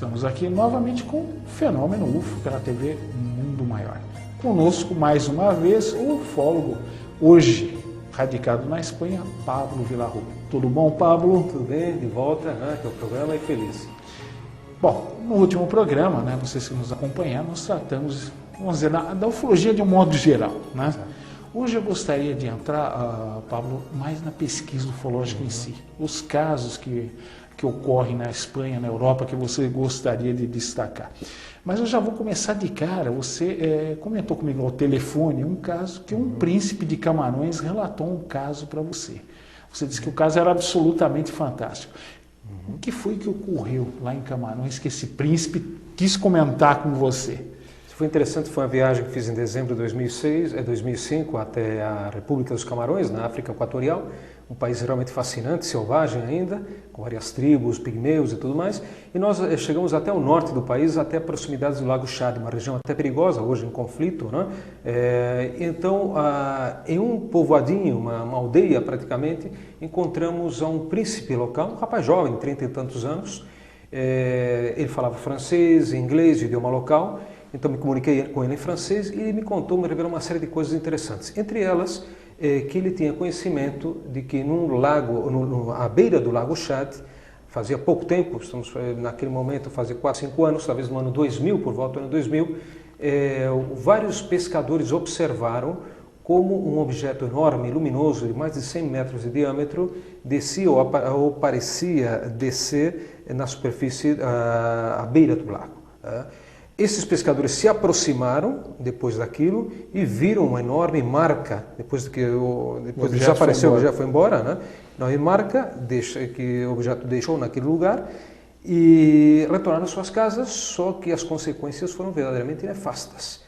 Estamos aqui novamente com o Fenômeno UFO pela TV Mundo Maior. Conosco, mais uma vez, o ufólogo, hoje radicado na Espanha, Pablo Villarruel. Tudo bom, Pablo? Tudo bem, de volta, né, que é o programa, e feliz. Bom, no último programa, né, vocês que nos acompanharam, nós tratamos, vamos dizer, da ufologia de um modo geral, né? Hoje eu gostaria de entrar, Pablo, mais na pesquisa ufológica em si. Os casos que ocorrem na Espanha, na Europa, que você gostaria de destacar. Mas eu já vou começar de cara. Você comentou comigo ao telefone um caso que um príncipe de Camarões relatou um caso para você. Você disse que o caso era absolutamente fantástico. O que foi que ocorreu lá em Camarões que esse príncipe quis comentar com você? Foi interessante, foi uma viagem que fiz em dezembro de 2005 até a República dos Camarões, na África Equatorial, um país realmente fascinante, selvagem ainda, com várias tribos, pigmeus e tudo mais, e nós chegamos até o norte do país, até proximidades do Lago Chad, uma região até perigosa, hoje em conflito, né? Então, em um povoadinho, uma aldeia praticamente, encontramos um príncipe local, um rapaz jovem, 30 e tantos anos, ele falava francês, inglês, idioma local. Então me comuniquei com ele em francês e ele me revelou uma série de coisas interessantes. Entre elas, que ele tinha conhecimento de que num lago, à beira do Lago Chad, fazia pouco tempo, estamos naquele momento, fazia 4, 5 anos, talvez no ano 2000, por volta do ano 2000, vários pescadores observaram como um objeto enorme, luminoso, de mais de 100 metros de diâmetro, descia ou parecia descer na superfície à beira do lago. Esses pescadores se aproximaram depois daquilo e viram uma enorme marca, depois de desapareceu, o objeto foi embora, né? Enorme marca que o objeto deixou naquele lugar e retornaram às suas casas, só que as consequências foram verdadeiramente nefastas.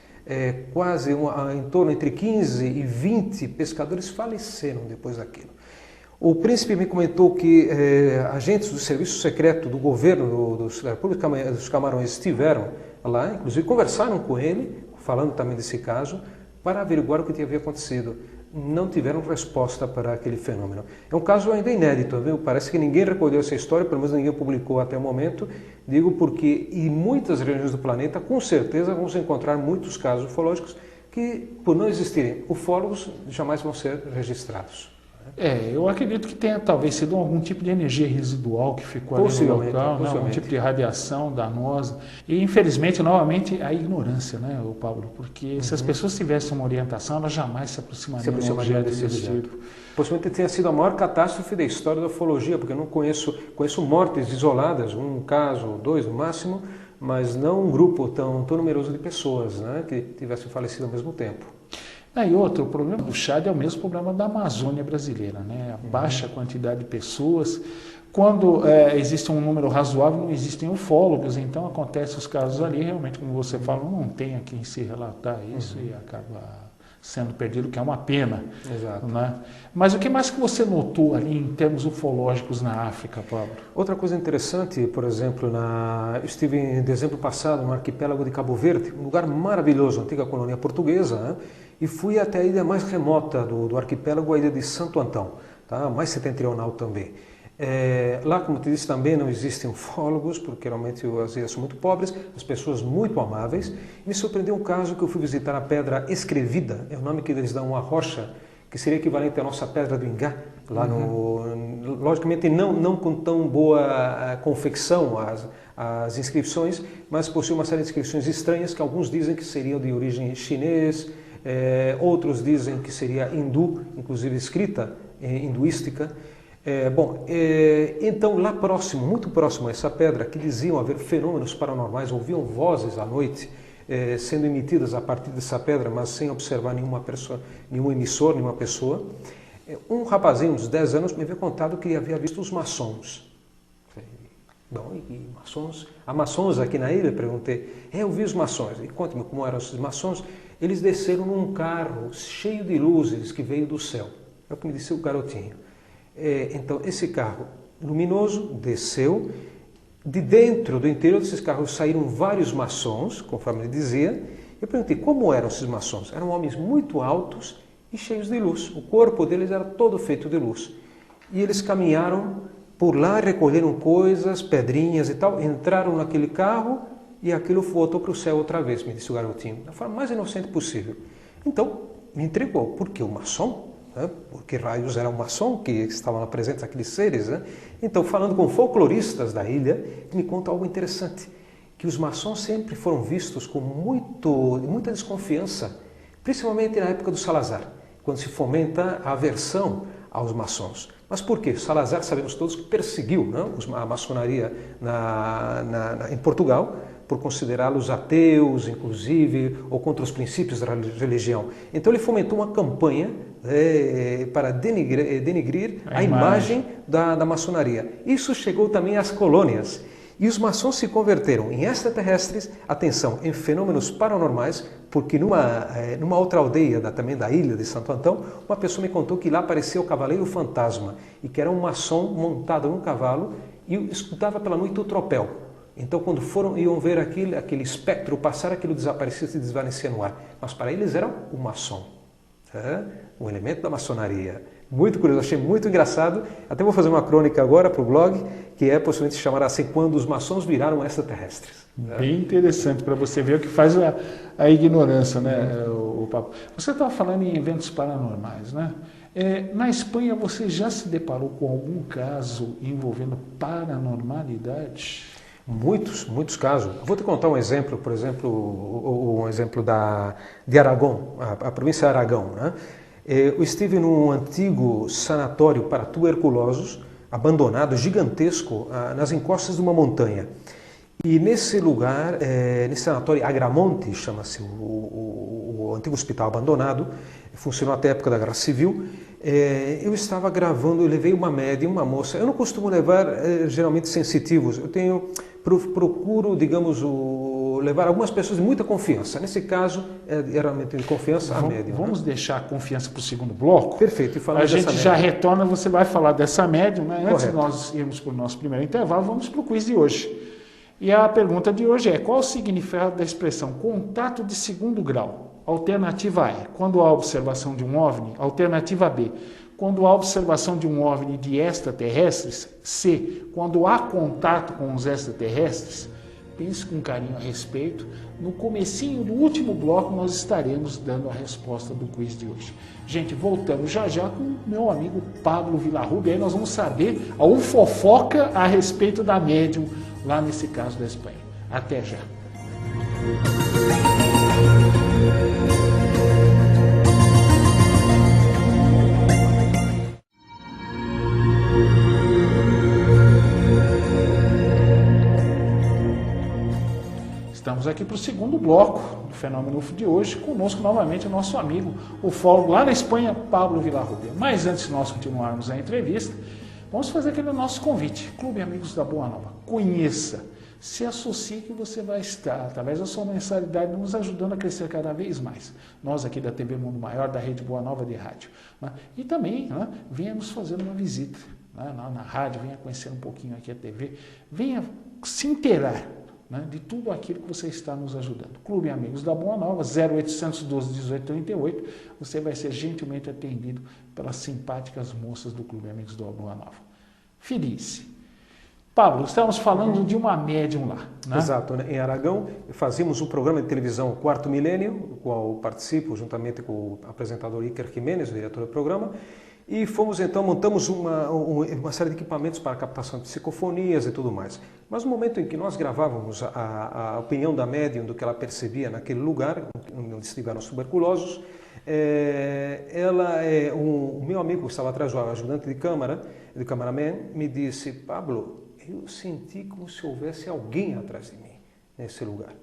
Quase em torno entre 15 e 20 pescadores faleceram depois daquilo. O príncipe me comentou que agentes do serviço secreto do governo da República dos Camarões estiveram lá, inclusive conversaram com ele, falando também desse caso, para averiguar o que havia acontecido. Não tiveram resposta para aquele fenômeno. É um caso ainda inédito, viu? Parece que ninguém recolheu essa história, pelo menos ninguém publicou até o momento. Digo porque em muitas regiões do planeta, com certeza, vamos encontrar muitos casos ufológicos que, por não existirem ufólogos, jamais vão ser registrados. Eu acredito que tenha talvez sido algum tipo de energia residual que ficou ali no local, né? Algum tipo de radiação danosa. E, infelizmente, novamente, a ignorância, né, Pablo? Porque se as pessoas tivessem uma orientação, elas jamais se aproximariam de um objeto desse tipo. Possivelmente tenha sido a maior catástrofe da história da ufologia, porque eu não conheço mortes isoladas, um caso ou dois no máximo, mas não um grupo tão numeroso de pessoas, né, que tivessem falecido ao mesmo tempo. E outro, o problema do Chad é o mesmo problema da Amazônia brasileira, né? A baixa quantidade de pessoas. Quando existe um número razoável, não existem ufólogos, então acontecem os casos ali, realmente, como você falou, não tem a quem se relatar isso e acaba sendo perdido, que é uma pena. Exato. Né? Mas o que mais que você notou ali em termos ufológicos na África, Pablo? Outra coisa interessante, por exemplo, eu estive em dezembro passado no arquipélago de Cabo Verde, um lugar maravilhoso, antiga colônia portuguesa, né? E fui até a ilha mais remota do arquipélago, a ilha de Santo Antão, tá? Mais setentrional também. Lá, como te disse, também não existem ufólogos, porque realmente as ilhas são muito pobres, as pessoas muito amáveis. Me surpreendeu um caso que eu fui visitar a Pedra Escrevida, é o nome que eles dão a rocha, que seria equivalente à nossa Pedra do Ingá, lá logicamente não com tão boa confecção as inscrições, mas possui uma série de inscrições estranhas que alguns dizem que seriam de origem chinês, outros dizem que seria hindu, inclusive escrita hinduística. Então lá próximo, muito próximo a essa pedra, que diziam haver fenômenos paranormais, ouviam vozes à noite sendo emitidas a partir dessa pedra, mas sem observar nenhum emissor, nenhuma pessoa. Um rapazinho de 10 anos me havia contado que havia visto os maçons. Bom, e maçons? Há maçons aqui na ilha? Perguntei. Eu vi os maçons. E conte-me como eram esses maçons. Eles desceram num carro cheio de luzes que veio do céu. É o que me disse o garotinho. Então, esse carro luminoso desceu. De dentro do interior desses carros saíram vários maçons, conforme ele dizia. Eu perguntei como eram esses maçons. Eram homens muito altos e cheios de luz. O corpo deles era todo feito de luz. E eles caminharam por lá recolheram coisas, pedrinhas e tal, entraram naquele carro e aquilo voltou para o céu outra vez, me disse o garotinho, da forma mais inocente possível. Então, me entregou, porque o maçom, né? Porque raios era um maçom que estavam lá presentes aqueles seres, né? Então, falando com folcloristas da ilha, me conta algo interessante, que os maçons sempre foram vistos com muita desconfiança, principalmente na época do Salazar, quando se fomenta a aversão aos maçons. Mas por quê? Salazar, sabemos todos, que perseguiu, né, a maçonaria em Portugal, por considerá-los ateus, inclusive, ou contra os princípios da religião. Então ele fomentou uma campanha para denegrir a imagem da maçonaria. Isso chegou também às colônias. E os maçons se converteram em extraterrestres, atenção, em fenômenos paranormais, porque numa outra aldeia também da ilha de Santo Antão, uma pessoa me contou que lá apareceu o Cavaleiro Fantasma, e que era um maçom montado num cavalo e escutava pela noite o tropel. Então, quando iam ver aquele espectro passar, aquilo desaparecia, se desvanecia no ar. Mas para eles era o maçom, um elemento da maçonaria. Muito curioso, achei muito engraçado. Até vou fazer uma crônica agora para o blog, que é possivelmente se chamará assim, Quando os Maçons Viraram Extraterrestres. Bem interessante para você ver o que faz a ignorância, né, o papo. Você estava falando em eventos paranormais, né? Na Espanha você já se deparou com algum caso envolvendo paranormalidade? Muitos casos. Eu vou te contar um exemplo, por exemplo, um exemplo de Aragão, a província de Aragão, né? Eu estive num antigo sanatório para tuberculosos, abandonado, gigantesco, nas encostas de uma montanha. E nesse lugar, nesse sanatório Agramonte, chama-se o antigo hospital abandonado, funcionou até a época da Guerra Civil. Eu estava gravando, eu levei uma médium, uma moça. Eu não costumo levar geralmente sensitivos, procuro, digamos, levar algumas pessoas de muita confiança. Nesse caso, era realmente de confiança a médium. Vamos deixar a confiança para o segundo bloco? Perfeito. E a gente já retorna, você vai falar dessa médium, né? Antes Correto. de nós irmos para o nosso primeiro intervalo, vamos para o quiz de hoje. E a pergunta de hoje é: qual o significado da expressão contato de segundo grau? Alternativa A, quando há observação de um OVNI. Alternativa B, quando há observação de um OVNI de extraterrestres. C, quando há contato com os extraterrestres. Pense com carinho a respeito. No comecinho do último bloco nós estaremos dando a resposta do quiz de hoje. Gente, voltamos já com o meu amigo Pablo Villarrubia. Aí nós vamos saber a fofoca a respeito da médium lá nesse caso da Espanha. Até já. Estamos aqui para o segundo bloco do Fenômeno UFO de hoje, conosco novamente o nosso amigo, o ufólogo lá na Espanha, Pablo Villarrubia. Mas antes de nós continuarmos a entrevista, vamos fazer aquele nosso convite. Clube Amigos da Boa Nova, conheça, se associe que você vai estar, através da sua mensalidade, nos ajudando a crescer cada vez mais. Nós aqui da TV Mundo Maior, da Rede Boa Nova de Rádio. Né? E também, né, venha nos fazer uma visita, né, na rádio, venha conhecer um pouquinho aqui a TV, venha se inteirar, né, de tudo aquilo que você está nos ajudando. Clube Amigos da Boa Nova, 0800 12 18 38, você vai ser gentilmente atendido pelas simpáticas moças do Clube Amigos da Boa Nova. Feliz. Pablo, estamos falando de uma médium lá, né? Exato, né? Em Aragão fazíamos um programa de televisão Quarto Milênio, do qual participo juntamente com o apresentador Iker Jiménez, o diretor do programa, e fomos então, montamos uma série de equipamentos para captação de psicofonias e tudo mais. Mas no momento em que nós gravávamos a opinião da médium do que ela percebia naquele lugar, onde estiveram os tuberculosos, o meu amigo que estava atrás, o ajudante de câmara, de cameraman, me disse: Pablo, eu senti como se houvesse alguém atrás de mim, nesse lugar.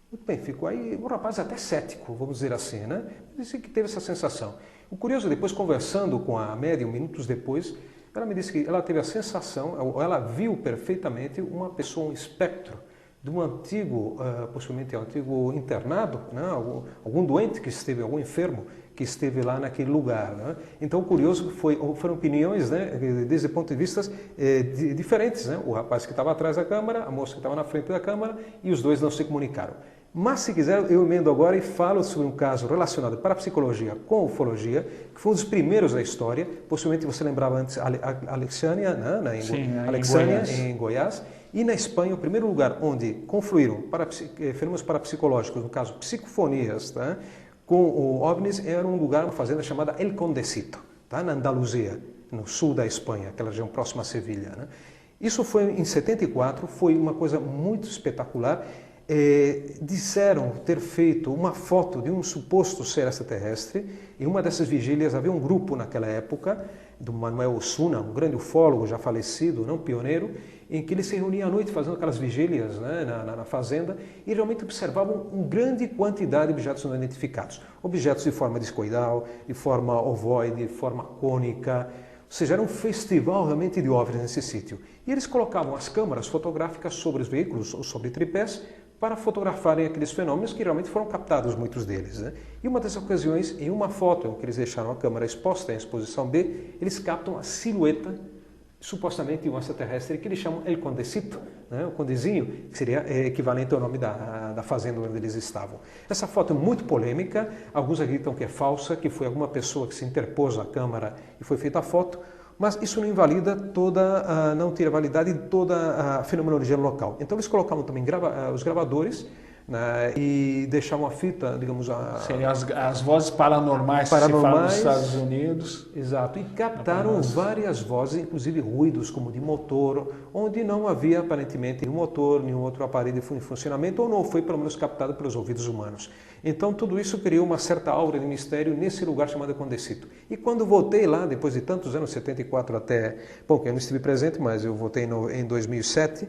Muito bem, ficou aí um rapaz até cético, vamos dizer assim, né? Disse que teve essa sensação. O curioso, depois conversando com a médium, minutos depois, ela me disse que ela teve a sensação, ela viu perfeitamente uma pessoa, um espectro, de um antigo, possivelmente um antigo internado, né? Algum doente que esteve, algum enfermo que esteve lá naquele lugar. Né? Então, o curioso foram opiniões, né, desde pontos de vista diferentes. Né? O rapaz que estava atrás da câmara, a moça que estava na frente da câmara, e os dois não se comunicaram. Mas, se quiser, eu emendo agora e falo sobre um caso relacionado para a psicologia com a ufologia, que foi um dos primeiros da história. Possivelmente você lembrava antes Alexânia, né? Em Goiás. E na Espanha, o primeiro lugar onde confluíram fenômenos parapsicológicos, no caso psicofonias, tá? Com o OVNIs, era um lugar, uma fazenda chamada El Condecito, tá? Na Andaluzia, no sul da Espanha, aquela região próxima a Sevilha. Né? Isso foi em 74, foi uma coisa muito espetacular. Disseram ter feito uma foto de um suposto ser extraterrestre. Em uma dessas vigílias havia um grupo naquela época, do Manuel Osuna, um grande ufólogo já falecido, não pioneiro, em que ele se reunia à noite fazendo aquelas vigílias, né, na fazenda, e realmente observavam uma grande quantidade de objetos não identificados. Objetos de forma discoidal, de forma ovoide, de forma cônica. Ou seja, era um festival realmente de OVNIs nesse sítio. E eles colocavam as câmaras fotográficas sobre os veículos ou sobre tripés para fotografarem aqueles fenômenos que realmente foram captados, muitos deles. Né? E uma das ocasiões, em uma foto em que eles deixaram a câmera exposta em exposição B, eles captam a silhueta, supostamente, de um extraterrestre que eles chamam El Condecito, né? O Condezinho, que seria equivalente ao nome da fazenda onde eles estavam. Essa foto é muito polêmica, alguns acreditam que é falsa, que foi alguma pessoa que se interpôs na câmara e foi feita a foto, mas isso não invalida não tira validade de toda a fenomenologia local. Então eles colocavam também os gravadores, né, e deixavam a fita, digamos... Seriam as vozes paranormais que se falam nos Estados Unidos. Exato, e captaram várias vozes, inclusive ruídos como de motor, onde não havia aparentemente nenhum motor, nenhum outro aparelho em funcionamento, ou não foi pelo menos captado pelos ouvidos humanos. Então tudo isso criou uma certa aura de mistério nesse lugar chamado Condecito. E quando voltei lá, depois de tantos anos, 74 até... Bom, eu não estive presente, mas eu voltei em 2007...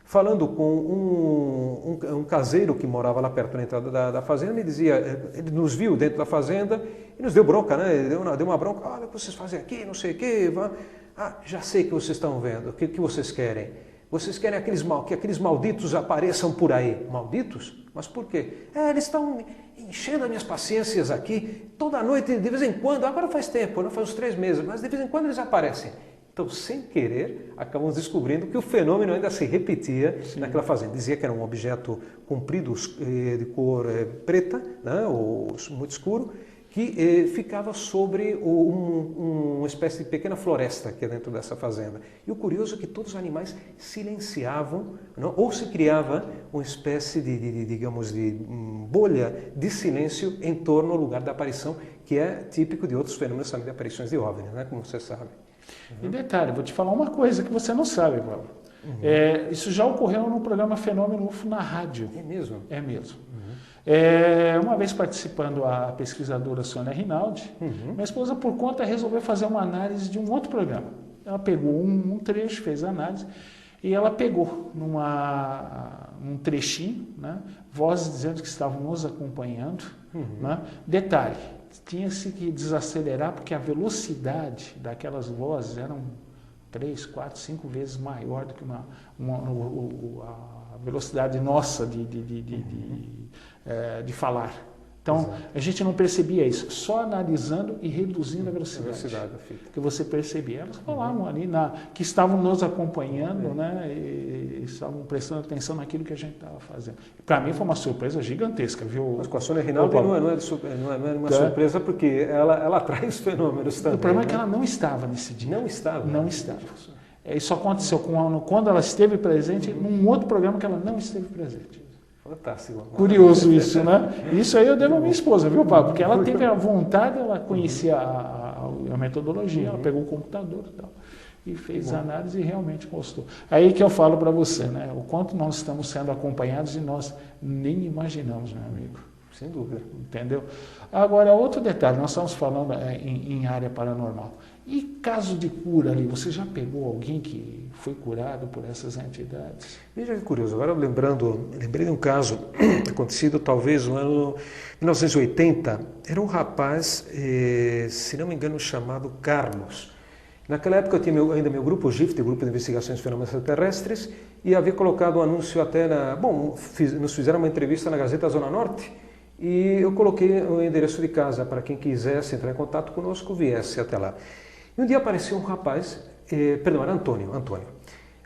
falando com um caseiro que morava lá perto na entrada da fazenda, ele dizia, ele nos viu dentro da fazenda e nos deu bronca, né? Ele deu uma bronca, olha o que vocês fazem aqui, não sei o quê. Já sei o que vocês estão vendo, o que vocês querem? Vocês querem que aqueles malditos apareçam por aí. Malditos? Mas por quê? Eles estão enchendo as minhas paciências aqui, toda noite, de vez em quando, agora faz tempo, não faz uns 3 meses, mas de vez em quando eles aparecem. Então, sem querer, acabamos descobrindo que o fenômeno ainda se repetia naquela fazenda. Dizia que era um objeto comprido, de cor preta, né, ou muito escuro, que ficava sobre uma espécie de pequena floresta que é dentro dessa fazenda. E o curioso é que todos os animais silenciavam, não, ou se criava uma espécie digamos, de bolha de silêncio em torno ao lugar da aparição, que é típico de outros fenômenos também de aparições de OVNI, né, como você sabe. E detalhe, vou te falar uma coisa que você não sabe, Paulo. Isso já ocorreu no programa Fenômeno UFO na rádio. É mesmo? É mesmo. Uma vez participando a pesquisadora Sônia Rinaldi, minha esposa, por conta, resolveu fazer uma análise de um outro programa. Ela pegou um trecho, fez a análise, e ela pegou num trechinho, né, vozes dizendo que estavam nos acompanhando. Né? Detalhe, tinha-se que desacelerar porque a velocidade daquelas vozes eram 3, 4, 5 vezes maior do que a velocidade nossa de falar. Então, a gente não percebia isso, só analisando e reduzindo a velocidade da fita. que você percebia. Elas falavam ali que estavam nos acompanhando, né, e estavam prestando atenção naquilo que a gente estava fazendo. Para mim foi uma surpresa gigantesca, viu? Mas com a Sônia Rinaldi não é uma surpresa, porque ela atrai os fenômenos também. O problema é que ela não estava nesse dia. Não estava? Não estava. Isso aconteceu quando ela esteve presente, num outro programa que ela não esteve presente. Fantástico. Curioso isso, né? Isso aí eu devo à minha esposa, viu, Pablo? Porque ela teve a vontade, ela conhecia a metodologia, ela pegou o computador e tal, e fez a análise e realmente mostrou. Aí que eu falo para você, né? O quanto nós estamos sendo acompanhados e nós nem imaginamos, meu amigo. Sem dúvida. Entendeu? Agora, outro detalhe, nós estamos falando em área paranormal. E caso de cura ali, você já pegou alguém que foi curado por essas entidades? Veja que curioso, agora lembrei de um caso acontecido talvez no ano 1980. Era um rapaz, se não me engano, chamado Carlos. Naquela época eu tinha ainda meu grupo GIFT, Grupo de Investigações de Fenômenos Extraterrestres, e havia colocado um anúncio até nos fizeram uma entrevista na Gazeta Zona Norte, e eu coloquei o endereço de casa para quem quisesse entrar em contato conosco, viesse até lá. E um dia apareceu um rapaz, era Antônio.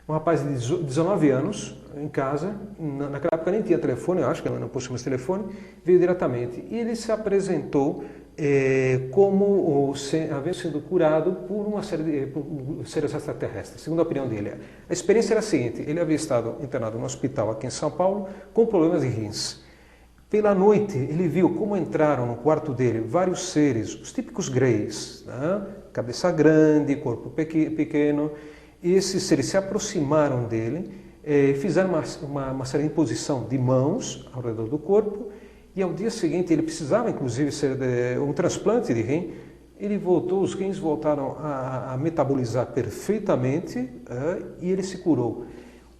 Um rapaz de 19 anos, em casa, naquela época nem tinha telefone, eu acho que não possuía mais telefone, veio diretamente. E ele se apresentou como havendo sido curado por uma série de seres extraterrestres, segundo a opinião dele. A experiência era a seguinte: ele havia estado internado no hospital aqui em São Paulo com problemas de rins. Pela noite, ele viu como entraram no quarto dele vários seres, os típicos greys, né? Cabeça grande, corpo pequeno. E esses seres se aproximaram dele, fizeram uma série de imposição de mãos ao redor do corpo, e ao dia seguinte ele precisava inclusive ser um transplante de rim. Ele voltou, os rins voltaram a metabolizar perfeitamente, e ele se curou.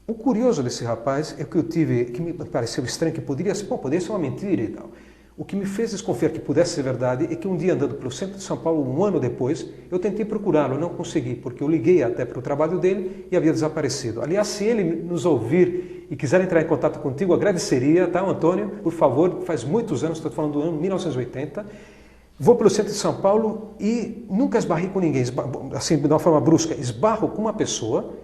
O curioso desse rapaz é que me pareceu estranho, que poderia ser uma mentira e tal. O que me fez desconfiar que pudesse ser verdade é que um dia, andando pelo centro de São Paulo, um ano depois, eu tentei procurá-lo, não consegui, porque eu liguei até para o trabalho dele e havia desaparecido. Aliás, se ele nos ouvir e quiser entrar em contato contigo, agradeceria, tá, Antônio? Por favor, faz muitos anos, estou falando do ano 1980, vou pelo centro de São Paulo e nunca esbarrei com ninguém, assim, de uma forma brusca, esbarro com uma pessoa,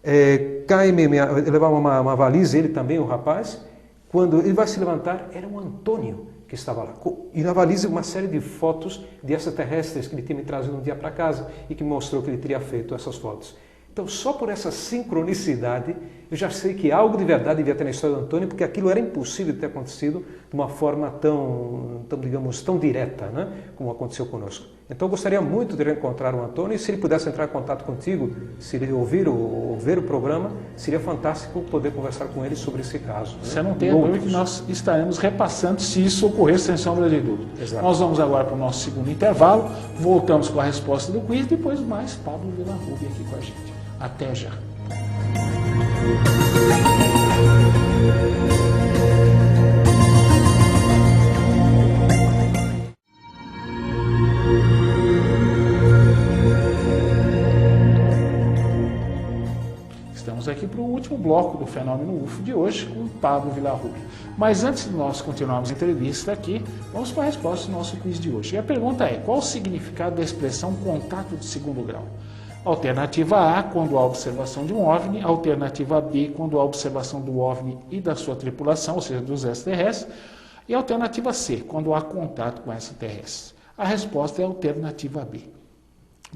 eu levava uma valisa, ele também, o rapaz, quando ele vai se levantar, era um Antônio que estava lá. E na valisa uma série de fotos de extraterrestres que ele tinha me trazido um dia para casa e que mostrou que ele teria feito essas fotos. Então, só por essa sincronicidade, eu já sei que algo de verdade devia ter na história do Antônio, porque aquilo era impossível de ter acontecido de uma forma tão direta, né, como aconteceu conosco. Então, eu gostaria muito de reencontrar o Antônio, e se ele pudesse entrar em contato contigo, se ele ouvir ou ver o programa, seria fantástico poder conversar com ele sobre esse caso. Você não tem dúvida que nós estaremos repassando se isso ocorrer, sem sombra de dúvida. Exato. Nós vamos agora para o nosso segundo intervalo, voltamos com a resposta do quiz, depois mais Pablo Villaruby aqui com a gente. Até já. Estamos aqui para o último bloco do Fenômeno UFO de hoje com o Pablo Villaruby. Mas antes de nós continuarmos a entrevista aqui, vamos para a resposta do nosso quiz de hoje. E a pergunta é: qual o significado da expressão contato de segundo grau? Alternativa A, quando há observação de um OVNI. Alternativa B, quando há observação do OVNI e da sua tripulação, ou seja, dos extraterrestres. E alternativa C, quando há contato com extraterrestres. A resposta é a alternativa B.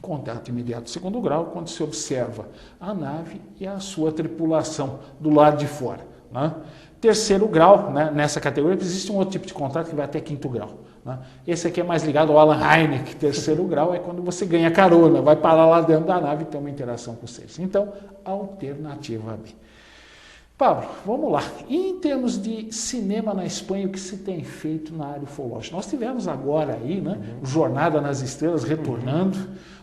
Contato imediato de segundo grau, quando se observa a nave e a sua tripulação do lado de fora, né? Terceiro grau, né, nessa categoria, existe um outro tipo de contato que vai até quinto grau, né? Esse aqui é mais ligado ao Alan Hynek. Terceiro grau é quando você ganha carona, vai parar lá dentro da nave e tem uma interação com os seres. Então, alternativa B. Pablo, vamos lá. E em termos de cinema na Espanha, o que se tem feito na área ufológica? Nós tivemos agora aí, né, Jornada nas Estrelas retornando,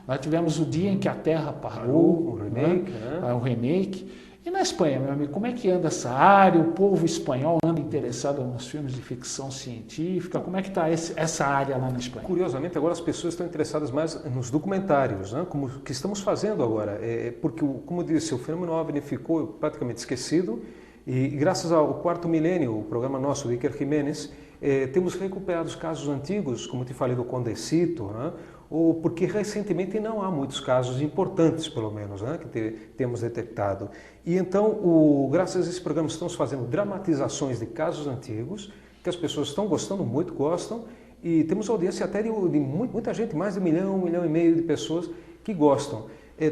nós tivemos o Dia em que a Terra Parou, o remake, né? O remake. E na Espanha, meu amigo, como é que anda essa área? O povo espanhol anda interessado nos filmes de ficção científica? Como é que está essa área lá na Espanha? Curiosamente, agora as pessoas estão interessadas mais nos documentários, né? Como que estamos fazendo agora. Porque, como eu disse, o fenômeno OVNI ficou praticamente esquecido, e graças ao quarto milênio, o programa nosso, do Iker Jiménez, temos recuperado os casos antigos, como te falei do Condecito, né? Ou porque recentemente não há muitos casos importantes, pelo menos, né, que temos detectado. E então, graças a esse programa, estamos fazendo dramatizações de casos antigos, que as pessoas estão gostando muito, gostam, e temos audiência até de muita gente, mais de 1 milhão e meio de pessoas que gostam.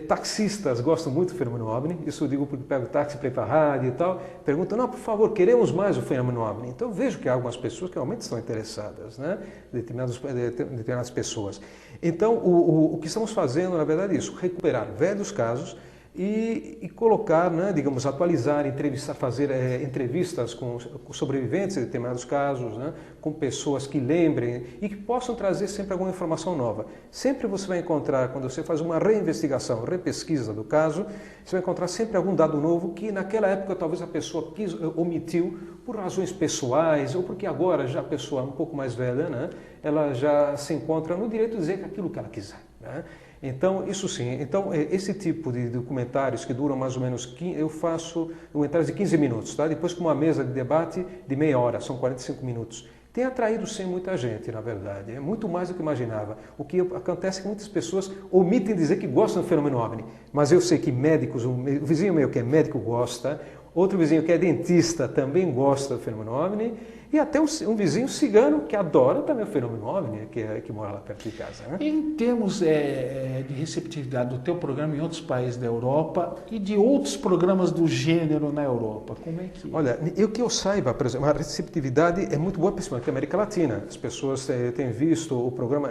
Taxistas gostam muito do fenômeno OVNI, isso eu digo porque pego táxi para ir para a rádio e tal, perguntam, não, por favor, queremos mais o fenômeno OVNI. Então eu vejo que há algumas pessoas que realmente estão interessadas, né? Determinadas pessoas. Então o que estamos fazendo, na verdade, é isso, recuperar velhos casos e colocar, né, digamos, atualizar, entrevistar, fazer entrevistas com sobreviventes de determinados casos, né, com pessoas que lembrem e que possam trazer sempre alguma informação nova. Sempre você vai encontrar, quando você faz uma reinvestigação, repesquisa do caso, você vai encontrar sempre algum dado novo que naquela época talvez a pessoa omitiu por razões pessoais ou porque agora já a pessoa um pouco mais velha, né, ela já se encontra no direito de dizer aquilo que ela quiser, né? Então, isso sim. Então, esse tipo de documentários que duram mais ou menos, eu faço documentários de 15 minutos, tá? Depois com uma mesa de debate de meia hora, são 45 minutos. Tem atraído sim muita gente, na verdade. É muito mais do que imaginava. O que acontece é que muitas pessoas omitem dizer que gostam do fenômeno OVNI. Mas eu sei que médicos, o vizinho meu que é médico gosta, outro vizinho que é dentista também gosta do fenômeno OVNI, e até um vizinho cigano que adora também o fenômeno OVNI, que mora lá perto de casa. Né? Em termos de receptividade do teu programa em outros países da Europa e de outros programas do gênero na Europa, como é que... Olha, que eu saiba, por exemplo, a receptividade é muito boa, principalmente na América Latina. As pessoas têm visto o programa,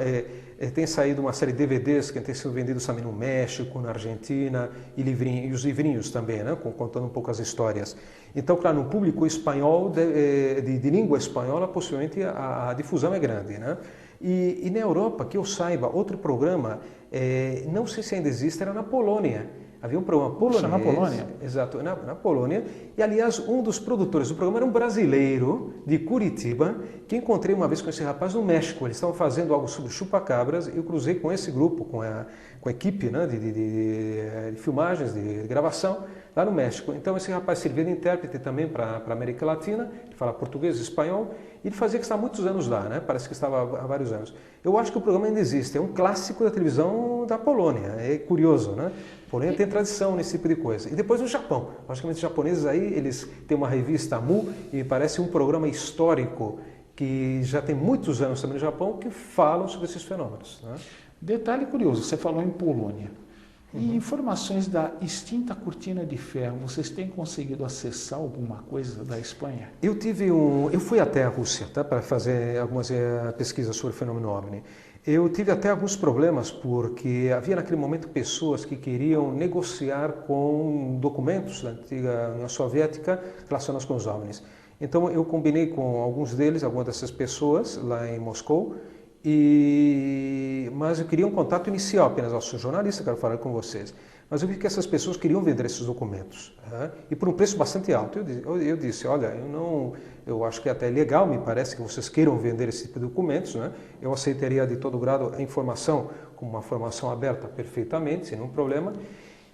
tem saído uma série de DVDs que tem sido vendidos também no México, na Argentina, e os livrinhos também, né? Contando um pouco as histórias. Então, claro, no público espanhol, de língua espanhola, possivelmente a difusão é grande, né? E na Europa, que eu saiba, outro programa, não sei se ainda existe, era na Polônia. Havia um programa polonês. Na Polônia? Exato, na Polônia. E, aliás, um dos produtores do programa era um brasileiro de Curitiba, que encontrei uma vez com esse rapaz no México. Eles estavam fazendo algo sobre chupacabras e eu cruzei com esse grupo, com a equipe, né, de filmagens, de gravação, lá no México. Então, esse rapaz servia de intérprete também para a América Latina, ele fala português e espanhol, e ele fazia que está há muitos anos lá, né? Parece que estava há vários anos. Eu acho que o programa ainda existe, é um clássico da televisão da Polônia, é curioso, né? Polônia tem tradição nesse tipo de coisa. E depois no Japão, logicamente os japoneses aí, eles têm uma revista Mu, e me parece um programa histórico que já tem muitos anos também no Japão, que falam sobre esses fenômenos. Né? Detalhe curioso, você falou em Polônia. E informações da extinta cortina de ferro, vocês têm conseguido acessar alguma coisa da Espanha? Eu fui até a Rússia, tá, para fazer algumas pesquisas sobre o fenômeno OVNI. Eu tive até alguns problemas porque havia naquele momento pessoas que queriam negociar com documentos da antiga União Soviética relacionados com os OVNIs. Então eu combinei com algumas dessas pessoas lá em Moscou, mas eu queria um contato inicial apenas. Eu sou jornalista, quero falar com vocês. Mas eu vi que essas pessoas queriam vender esses documentos, né? E por um preço bastante alto. Eu disse, olha, eu acho que até é legal, me parece que vocês queiram vender esse tipo de documentos, né? Eu aceitaria de todo grado a informação como uma formação aberta perfeitamente, sem nenhum problema.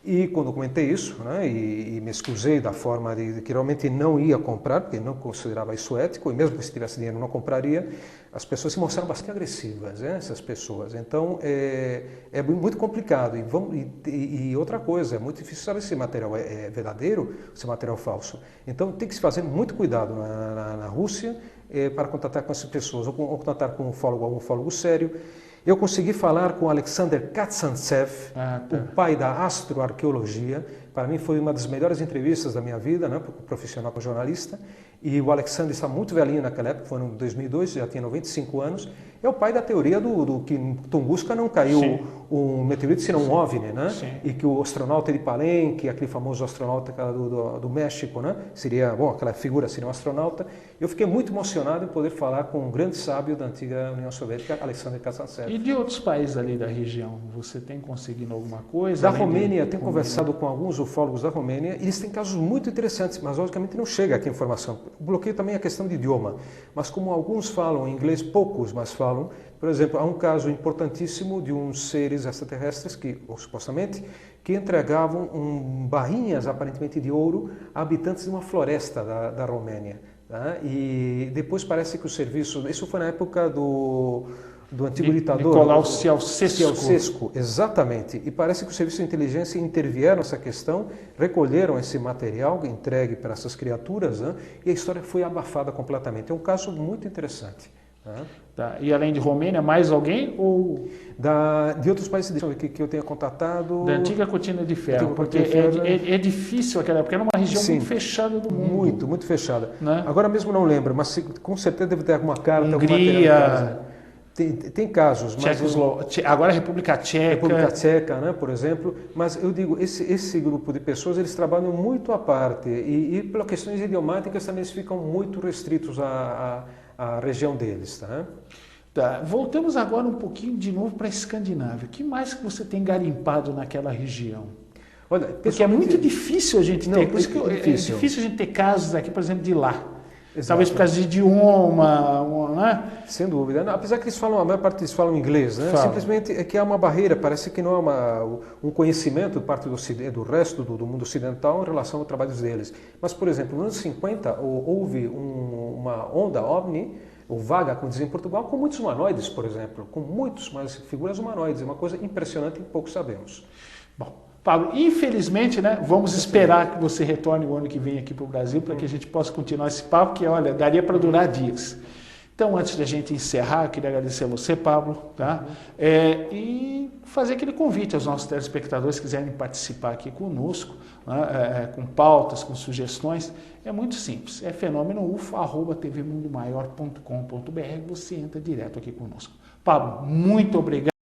E quando eu comentei isso, né, e me excusei da forma de que realmente não ia comprar, porque não considerava isso ético, e mesmo que se tivesse dinheiro não compraria, as pessoas se mostraram bastante agressivas, né, essas pessoas. Então é muito complicado. E outra coisa, é muito difícil saber se esse material é verdadeiro ou se é material falso. Então tem que se fazer muito cuidado na Rússia para contatar com essas pessoas, ou contatar com algum ufólogo sério. Eu consegui falar com Alexander Kazantsev, o pai da astroarqueologia. Para mim foi uma das melhores entrevistas da minha vida, né, profissional como jornalista. E o Alexander está muito velhinho naquela época, foi em 2002, já tinha 95 anos. É o pai da teoria do que em Tunguska não caiu um meteorito, senão um OVNI, né? E que o astronauta de Palenque, aquele famoso astronauta do México, né? Seria, bom, aquela figura seria um astronauta. Eu fiquei muito emocionado em poder falar com um grande sábio da antiga União Soviética, Alexander Kazantsev. E de outros países ali da região, você tem conseguido alguma coisa? Da Romênia, tenho conversado com alguns ufólogos da Romênia, e eles têm casos muito interessantes, mas logicamente não chega aqui a informação. Bloqueio também a questão de idioma, mas como alguns falam inglês, poucos, mas falam. Por exemplo, há um caso importantíssimo de uns seres extraterrestres que, ou supostamente, que entregavam barrinhas aparentemente de ouro a habitantes de uma floresta da Romênia. Tá? E depois parece que o serviço, isso foi na época do antigo ditador Nicolau Ceausescu. Exatamente. E parece que o serviço de inteligência intervieram nessa questão, recolheram esse material entregue para essas criaturas, né? E a história foi abafada completamente. É um caso muito interessante. Né? Tá. E além de Romênia, mais alguém? Ou de outros países que eu tenha contatado? Da antiga cortina de ferro, porque é difícil aquela época, era uma região muito fechada do mundo. Muito fechada. Né? Agora mesmo não lembro, mas com certeza deve ter alguma carta, algum Hungria, tem casos, mas agora a República Tcheca. República Tcheca, né, por exemplo, mas eu digo, esse grupo de pessoas, eles trabalham muito à parte e pelas questões idiomáticas também eles ficam muito restritos à região deles. Tá? Tá. Voltamos agora um pouquinho de novo para a Escandinávia. O que mais que você tem garimpado naquela região? Olha, porque é muito difícil a gente ter, é difícil a gente ter casos aqui, por exemplo, de lá. Exato. Talvez por causa de idioma, né? Sem dúvida. Apesar que eles falam, a maior parte deles falam inglês, né? Fala. Simplesmente é que há uma barreira, parece que não há um conhecimento parte do resto do mundo ocidental em relação aos trabalhos deles. Mas, por exemplo, nos anos 50 houve uma onda OVNI, ou vaga, como dizem em Portugal, com muitos humanoides, por exemplo, com muitas figuras humanoides. É uma coisa impressionante e pouco sabemos. Bom, Pablo, infelizmente, né, vamos esperar que você retorne o ano que vem aqui para o Brasil para que a gente possa continuar esse papo, que, olha, daria para durar dias. Então, antes da gente encerrar, eu queria agradecer a você, Pablo, tá? E fazer aquele convite aos nossos telespectadores que quiserem participar aqui conosco, né, com pautas, com sugestões. É muito simples, é fenômenoufo@tvmundomaior.com.br, você entra direto aqui conosco. Pablo, muito obrigado.